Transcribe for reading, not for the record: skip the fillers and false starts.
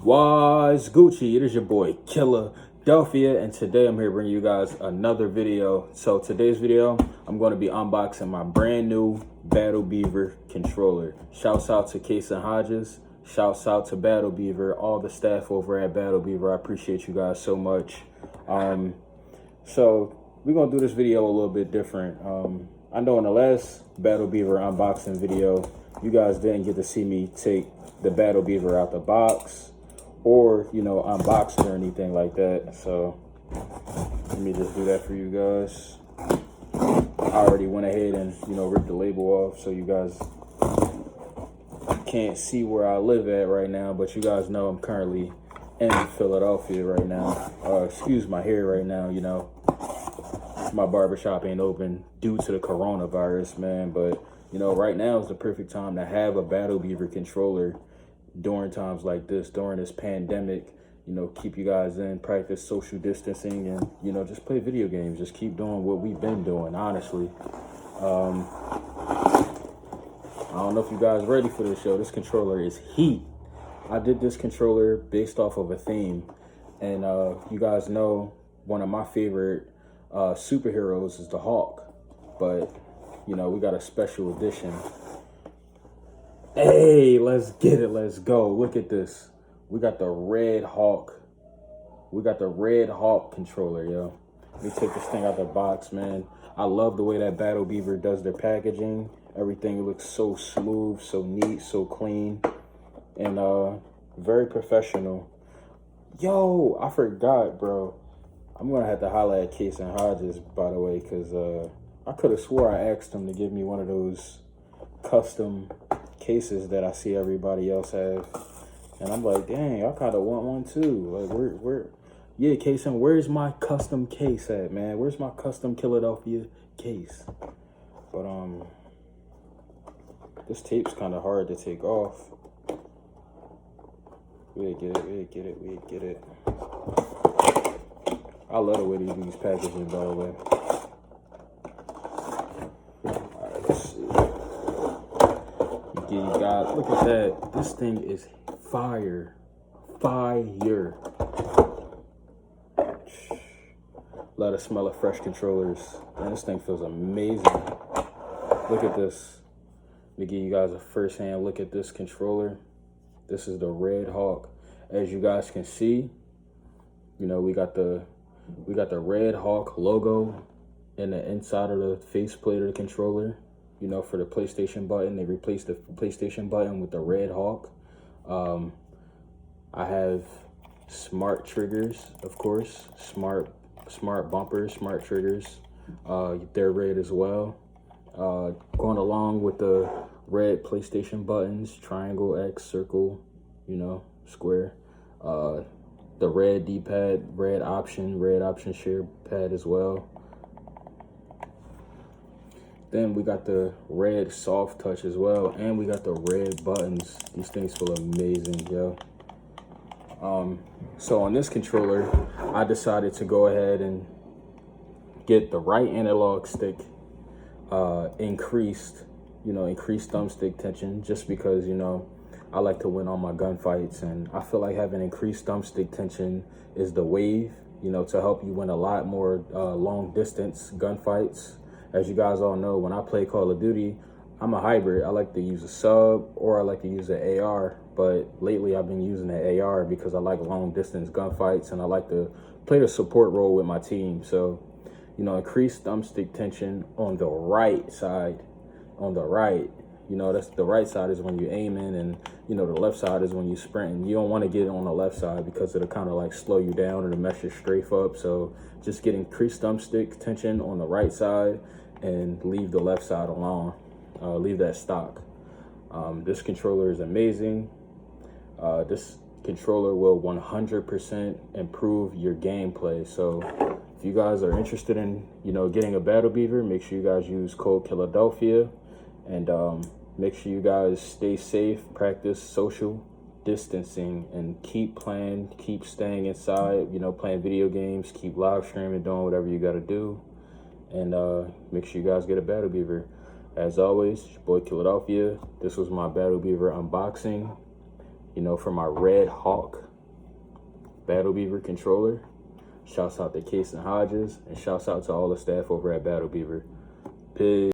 What's Gucci? It is your boy Killer Delphia, and today I'm here to bring you guys another video. So today's video, I'm going to be unboxing my brand new Battle Beaver controller. Shouts out to Case and Hodges. Shouts out to Battle Beaver, all the staff over at Battle Beaver. I appreciate you guys so much. So we're gonna do this video a little bit different. I know in the last Battle Beaver unboxing video, you guys didn't get to see me take the Battle Beaver out the box or, you know, unbox it or anything like that. So let me just do that for you guys. I already went ahead and, you know, ripped the label off so you guys can't see where I live at right now, but you guys know I'm currently in Philadelphia right now. Excuse my hair right now, you know. My barbershop ain't open due to the coronavirus, man. But, you know, right now is the perfect time to have a Battle Beaver controller during times like this, during this pandemic. You know, keep you guys in, practice social distancing, and, you know, just play video games. Just keep doing what we've been doing, honestly. I don't know if you guys ready for this show. This controller is heat. I did this controller based off of a theme. And you guys know one of my favorite superheroes is the Hawk. But, you know, we got a special edition. Hey, let's get it. Let's go. Look at this. We got the Red Hawk. We got the Red Hawk controller, yo. Let me take this thing out the box, man. I love the way that Battle Beaver does their packaging. Everything looks so smooth, so neat, so clean, and very professional. Yo, I forgot, bro. I'm gonna have to holler at Case and Hodges, by the way, because I could have swore I asked them to give me one of those custom cases that I see everybody else have, and I'm like, dang, I kind of want one too. Like, yeah, Case, and where's my custom case at, man? Where's my custom Philadelphia case? But this tape's kind of hard to take off. We get it. I love the way they do these packaging, by the way. Alright, let's see. You got, look at that. This thing is fire. Love the smell of fresh controllers. Man, this thing feels amazing. Look at this. Let me give you guys a first-hand look at this controller. This is the Red Hawk. As you guys can see, you know, we got the Red Hawk logo in the inside of the faceplate of the controller. You know, for the PlayStation button, they replaced the PlayStation button with the Red Hawk. I have smart triggers, of course, smart bumpers, smart triggers. They're red as well. Going along with the red PlayStation buttons, triangle, X, circle, you know, square. The red D-pad, red option share pad as well. Then we got the red soft touch as well, and we got the red buttons. These things feel amazing, yo. So on this controller, I decided to go ahead and get the right analog stick increased thumbstick tension, just because, you know, I like to win all my gunfights, and I feel like having increased thumbstick tension is the wave, you know, to help you win a lot more long distance gunfights. As you guys all know, when I play Call of Duty, I'm a hybrid. I like to use a sub or I like to use an AR, but lately I've been using the AR because I like long distance gunfights and I like to play the support role with my team. So, you know, increased thumbstick tension on the right side, on the right. You know, that's the right side is when you're aiming, and, you know, the left side is when you're sprinting. You don't want to get on the left side because it'll kind of like slow you down or the mesh is strafe up. So just get increased thumbstick tension on the right side and leave the left side alone. Leave that stock. This controller is amazing. This controller will 100% improve your gameplay. So if you guys are interested in, you know, getting a Battle Beaver, make sure you guys use code Philadelphia, and make sure you guys stay safe, practice social distancing, and keep playing, keep staying inside, you know, playing video games, keep live streaming, doing whatever you got to do, and make sure you guys get a Battle Beaver. As always, your boy Philadelphia. This was my Battle Beaver unboxing, you know, for my Red Hawk Battle Beaver controller. Shouts out to Case and Hodges, and shouts out to all the staff over at Battle Beaver. Peace.